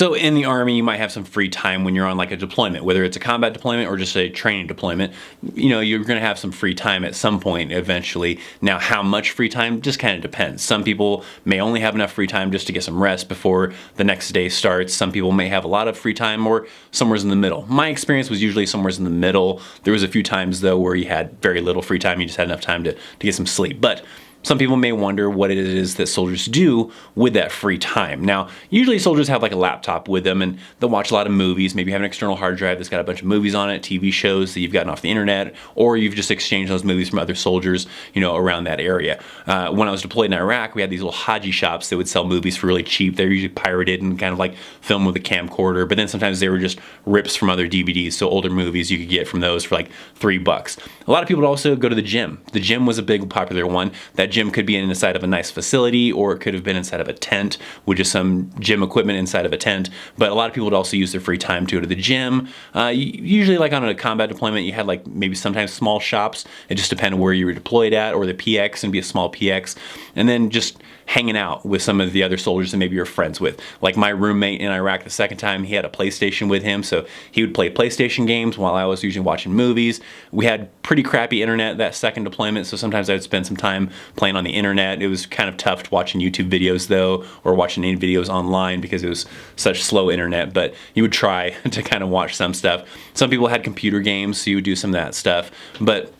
So in the Army, you might have some free time when you're on like a deployment, whether it's a combat deployment or just a training deployment. You know, you're going to have some free time at some point eventually. Now, how much free time just kind of depends. Some people may only have enough free time just to get some rest before the next day starts. Some people may have a lot of free time or somewhere in the middle. My experience was usually somewhere in the middle. There was a few times though where you had very little free time. You just had enough time to get some sleep. But some people may wonder what it is that soldiers do with that free time. Now, usually soldiers have like a laptop with them and they'll watch a lot of movies. Maybe you have an external hard drive that's got a bunch of movies on it, TV shows that you've gotten off the internet, or you've just exchanged those movies from other soldiers, you know, around that area. When I was deployed in Iraq, we had these little haji shops that would sell movies for really cheap. They're usually pirated and kind of like filmed with a camcorder, but then sometimes they were just rips from other DVDs, so older movies you could get from those for like $3. A lot of people would also go to the gym. The gym was a big popular one. That gym could be inside of a nice facility, or it could have been inside of a tent with just some gym equipment inside of a tent. But a lot of people would also use their free time to go to the gym. Usually like on a combat deployment, you had like maybe sometimes small shops. It just depended where you were deployed at, or the PX and be a small PX. And then just hanging out with some of the other soldiers that maybe you're friends with. Like my roommate in Iraq the second time, he had a PlayStation with him, so he would play PlayStation games while I was usually watching movies. We had pretty crappy internet that second deployment, so sometimes I would spend some time playing on the internet. It was kind of tough watching YouTube videos though, or watching any videos online because it was such slow internet, but you would try to kind of watch some stuff. Some people had computer games, so you would do some of that stuff, but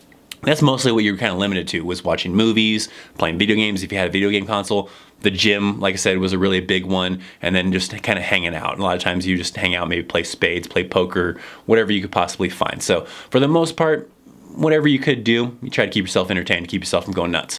that's mostly what you were kind of limited to, was watching movies, playing video games if you had a video game console. The gym, like I said, was a really big one, and then just kind of hanging out. And a lot of times you just hang out, maybe play spades, play poker, whatever you could possibly find. So for the most part, whatever you could do, you try to keep yourself entertained, keep yourself from going nuts.